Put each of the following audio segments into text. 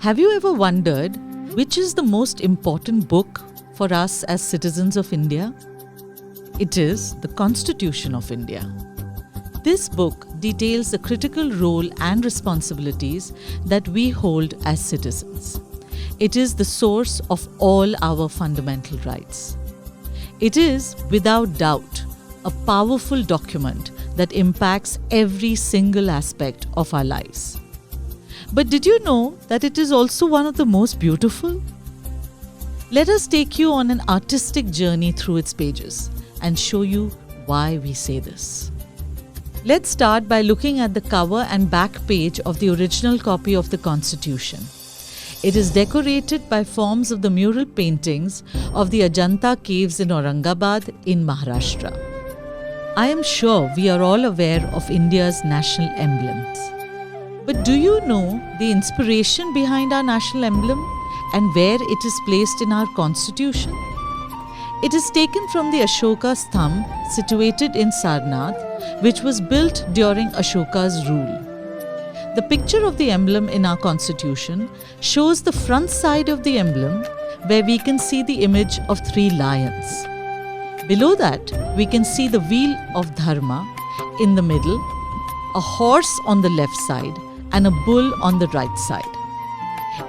Have you ever wondered which is the most important book for us as citizens of India? It is the Constitution of India. This book details the critical role and responsibilities that we hold as citizens. It is the source of all our fundamental rights. It is, without doubt, a powerful document that impacts every single aspect of our lives. But did you know that it is also one of the most beautiful? Let us take you on an artistic journey through its pages and show you why we say this. Let's start by looking at the cover and back page of the original copy of the Constitution. It is decorated by forms of the mural paintings of the Ajanta caves in Aurangabad in Maharashtra. I am sure we are all aware of India's national emblems. But do you know the inspiration behind our national emblem and where it is placed in our Constitution? It is taken from the Ashoka Sthamb situated in Sarnath, which was built during Ashoka's rule. The picture of the emblem in our Constitution shows the front side of the emblem, where we can see the image of 3 lions. Below that, we can see the wheel of Dharma in the middle, a horse on the left side, and a bull on the right side.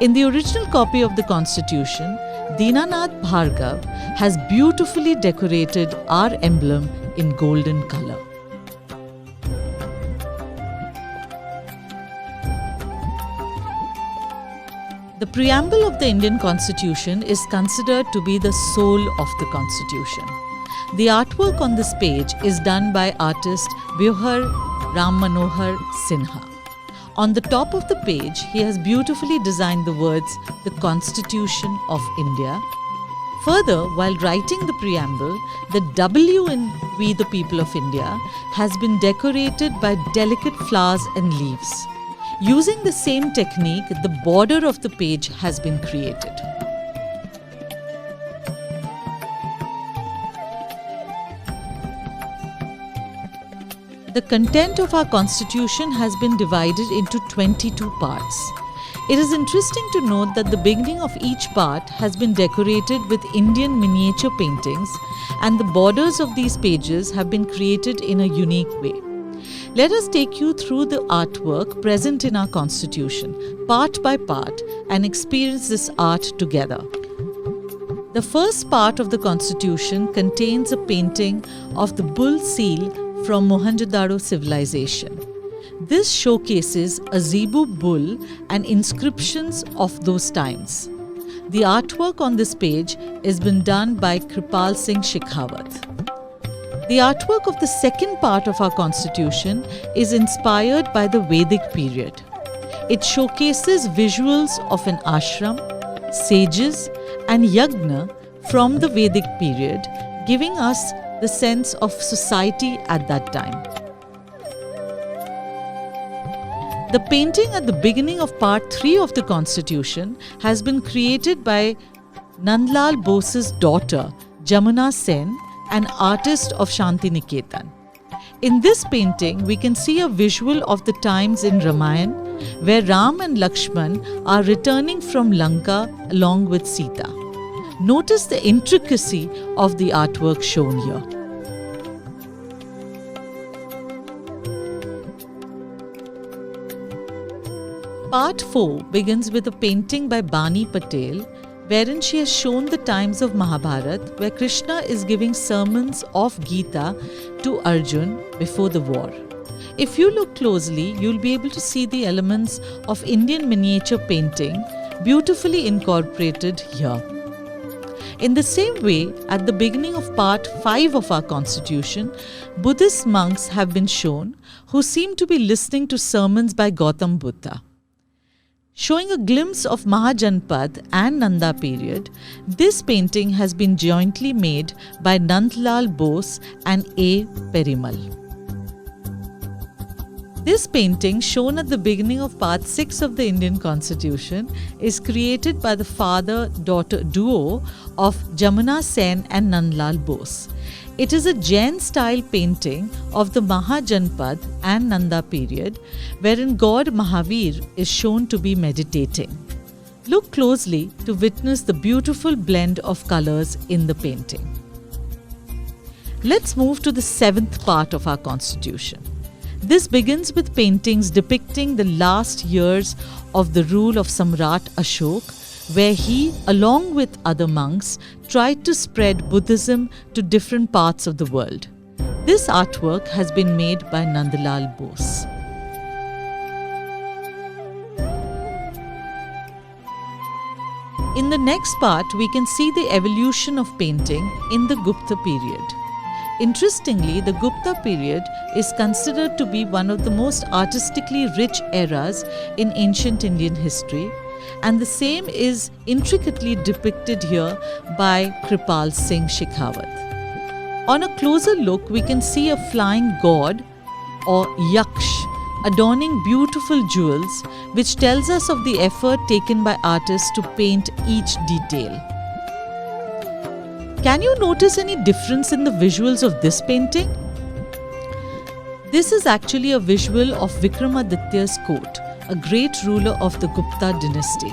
In the original copy of the Constitution, Dinanath Bhargav has beautifully decorated our emblem in golden color. The preamble of the Indian Constitution is considered to be the soul of the Constitution. The artwork on this page is done by artist Vyuhar Ram Manohar Sinha. On the top of the page, he has beautifully designed the words, "The Constitution of India." Further, while writing the preamble, the W in "We the People of India" has been decorated by delicate flowers and leaves. Using the same technique, the border of the page has been created. The content of our Constitution has been divided into 22 parts. It is interesting to note that the beginning of each part has been decorated with Indian miniature paintings, and the borders of these pages have been created in a unique way. Let us take you through the artwork present in our Constitution, part by part, and experience this art together. The first part of the Constitution contains a painting of the bull seal from Mohenjo-daro civilization. This showcases a zebu bull and inscriptions of those times. The artwork on this page has been done by Kripal Singh Shekhawat. The artwork of the second part of our Constitution is inspired by the Vedic period. It showcases visuals of an ashram, sages, and yagna from the Vedic period, giving us the sense of society at that time. The painting at the beginning of part 3 of the Constitution has been created by Nandlal Bose's daughter, Jamuna Sen, an artist of Shantiniketan. In this painting, we can see a visual of the times in Ramayana, where Ram and Lakshman are returning from Lanka along with Sita. Notice the intricacy of the artwork shown here. Part 4 begins with a painting by Bani Patel, wherein she has shown the times of Mahabharata, where Krishna is giving sermons of Gita to Arjun before the war. If you look closely, you'll be able to see the elements of Indian miniature painting beautifully incorporated here. In the same way, at the beginning of part 5 of our Constitution, Buddhist monks have been shown who seem to be listening to sermons by Gautam Buddha. Showing a glimpse of Mahajanpad and Nanda period, this painting has been jointly made by Nandlal Bose and A. Perimal. This painting, shown at the beginning of part 6 of the Indian Constitution, is created by the father-daughter duo of Jamuna Sen and Nandlal Bose. It is a Jain-style painting of the Mahajanpad and Nanda period, wherein God Mahavir is shown to be meditating. Look closely to witness the beautiful blend of colors in the painting. Let's move to the 7th part of our constitution. This begins with paintings depicting the last years of the rule of Samrat Ashok, where he, along with other monks, tried to spread Buddhism to different parts of the world. This artwork has been made by Nandlal Bose. In the next part, we can see the evolution of painting in the Gupta period. Interestingly, the Gupta period is considered to be one of the most artistically rich eras in ancient Indian history, and the same is intricately depicted here by Kripal Singh Shekhawat. On a closer look, we can see a flying god or yaksh adorning beautiful jewels, which tells us of the effort taken by artists to paint each detail. Can you notice any difference in the visuals of this painting? This is actually a visual of Vikramaditya's court, a great ruler of the Gupta dynasty.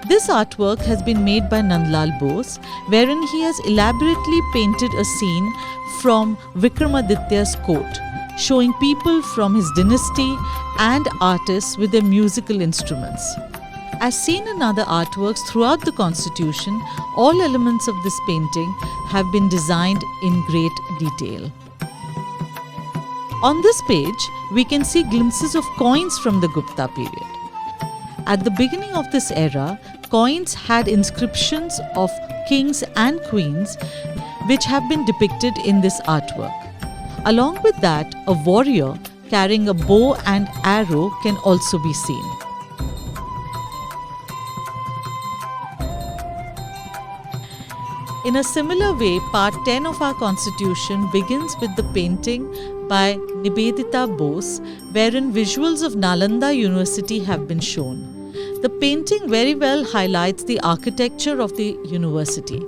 This artwork has been made by Nandlal Bose, wherein he has elaborately painted a scene from Vikramaditya's court, showing people from his dynasty and artists with their musical instruments. As seen in other artworks throughout the constitution, all elements of this painting have been designed in great detail. On this page, we can see glimpses of coins from the Gupta period. At the beginning of this era, coins had inscriptions of kings and queens, which have been depicted in this artwork. Along with that, a warrior carrying a bow and arrow can also be seen. In a similar way, part 10 of our constitution begins with the painting by Nibedita Bose, wherein visuals of Nalanda University have been shown. The painting very well highlights the architecture of the university.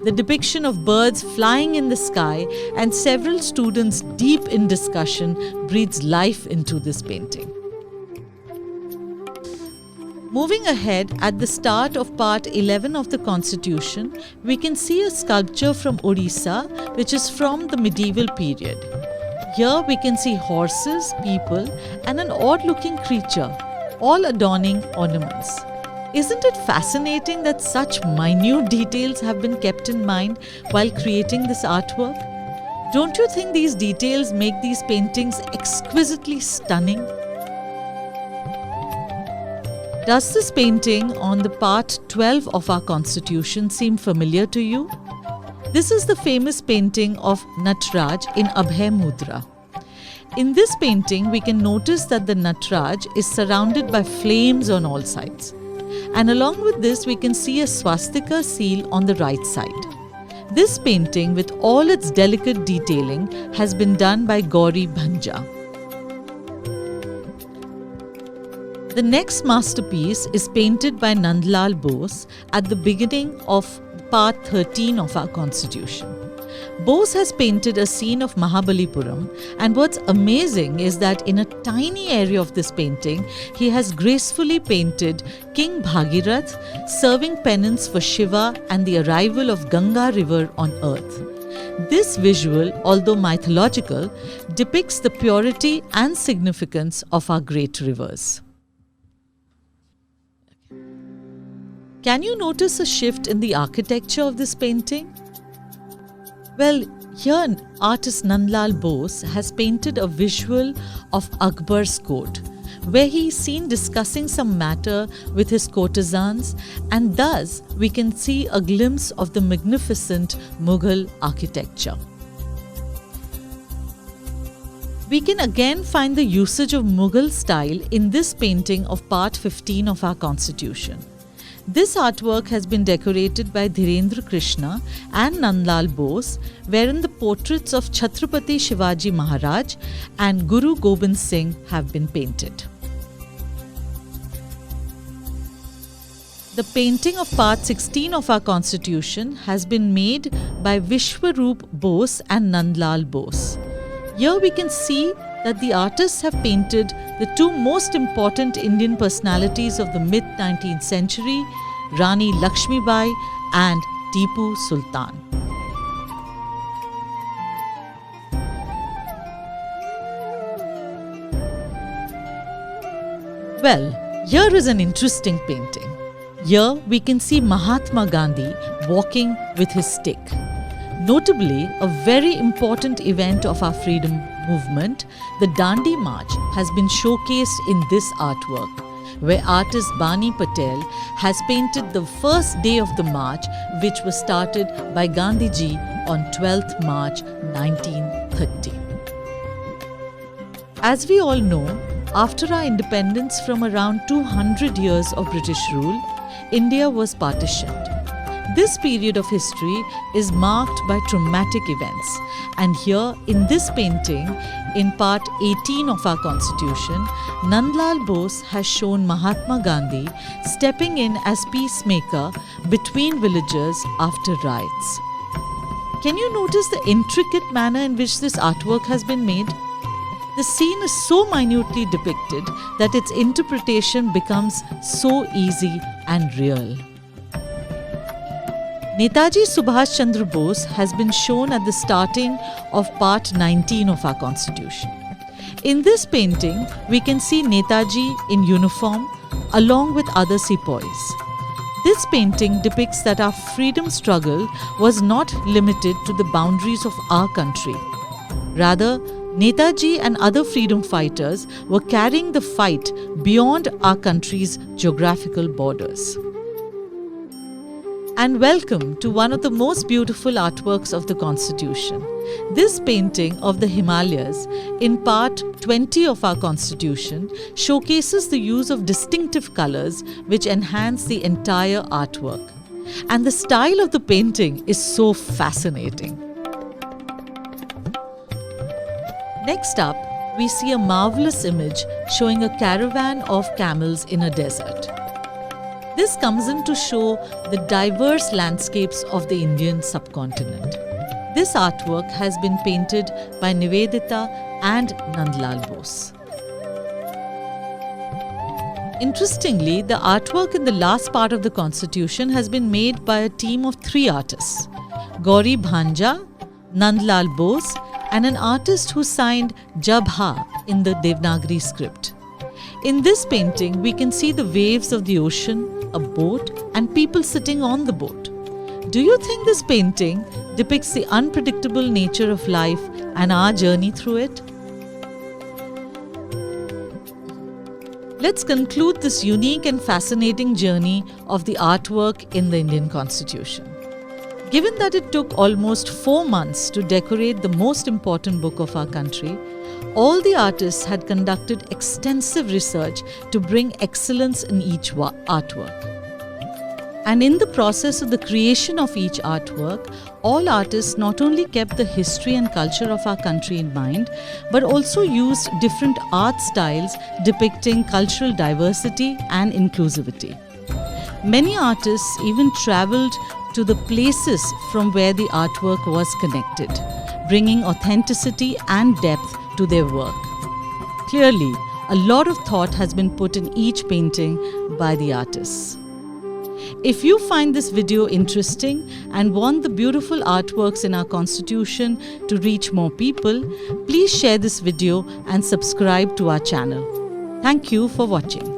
The depiction of birds flying in the sky and several students deep in discussion breathes life into this painting. Moving ahead, at the start of part 11 of the constitution, we can see a sculpture from Odisha, which is from the medieval period. Here we can see horses, people, and an odd-looking creature, all adorning ornaments. Isn't it fascinating that such minute details have been kept in mind while creating this artwork? Don't you think these details make these paintings exquisitely stunning? Does this painting on the part 12 of our constitution seem familiar to you? This is the famous painting of Natraj in Abhay Mudra. In this painting, we can notice that the Natraj is surrounded by flames on all sides. And along with this, we can see a swastika seal on the right side. This painting, with all its delicate detailing, has been done by Gauri Bhanja. The next masterpiece is painted by Nandlal Bose at the beginning of part 13 of our constitution. Bose has painted a scene of Mahabalipuram, and what's amazing is that in a tiny area of this painting, he has gracefully painted King Bhagirath serving penance for Shiva and the arrival of Ganga river on earth. This visual, although mythological, depicts the purity and significance of our great rivers. Can you notice a shift in the architecture of this painting? Well, here artist Nandlal Bose has painted a visual of Akbar's court, where he is seen discussing some matter with his courtesans, and thus we can see a glimpse of the magnificent Mughal architecture. We can again find the usage of Mughal style in this painting of part 15 of our constitution. This artwork has been decorated by Dhirendra Krishna and Nandlal Bose, wherein the portraits of Chhatrapati Shivaji Maharaj and Guru Gobind Singh have been painted. The painting of part 16 of our constitution has been made by Vishwaroop Bose and Nandlal Bose. Here we can see that the artists have painted the two most important Indian personalities of the mid-19th century, Rani Lakshmibai and Tipu Sultan. Well, here is an interesting painting. Here we can see Mahatma Gandhi walking with his stick. Notably, a very important event of our freedom movement, the Dandi March, has been showcased in this artwork, where artist Bani Patel has painted the first day of the march, which was started by Gandhiji on 12th March 1930. As we all know, after our independence from around 200 years of British rule, India was partitioned. This period of history is marked by traumatic events, and here in this painting, in part 18 of our constitution, Nandlal Bose has shown Mahatma Gandhi stepping in as peacemaker between villagers after riots. Can you notice the intricate manner in which this artwork has been made? The scene is so minutely depicted that its interpretation becomes so easy and real. Netaji Subhash Chandra Bose has been shown at the starting of part 19 of our constitution. In this painting, we can see Netaji in uniform along with other sepoys. This painting depicts that our freedom struggle was not limited to the boundaries of our country. Rather, Netaji and other freedom fighters were carrying the fight beyond our country's geographical borders. And welcome to one of the most beautiful artworks of the Constitution. This painting of the Himalayas in part 20 of our Constitution showcases the use of distinctive colors which enhance the entire artwork. And the style of the painting is so fascinating. Next up, we see a marvelous image showing a caravan of camels in a desert. This comes in to show the diverse landscapes of the Indian subcontinent. This artwork has been painted by Nivedita and Nandlal Bose. Interestingly, the artwork in the last part of the Constitution has been made by a team of 3 artists: Gauri Bhanja, Nandlal Bose, and an artist who signed Jab Ha in the Devanagari script. In this painting, we can see the waves of the ocean, a boat, and people sitting on the boat. Do you think this painting depicts the unpredictable nature of life and our journey through it? Let's conclude this unique and fascinating journey of the artwork in the Indian Constitution. Given that it took almost 4 months to decorate the most important book of our country, all the artists had conducted extensive research to bring excellence in each artwork. And in the process of the creation of each artwork, all artists not only kept the history and culture of our country in mind, but also used different art styles depicting cultural diversity and inclusivity. Many artists even travelled to the places from where the artwork was connected, bringing authenticity and depth to their work. Clearly, a lot of thought has been put in each painting by the artists. If you find this video interesting and want the beautiful artworks in our Constitution to reach more people, please share this video and subscribe to our channel. Thank you for watching.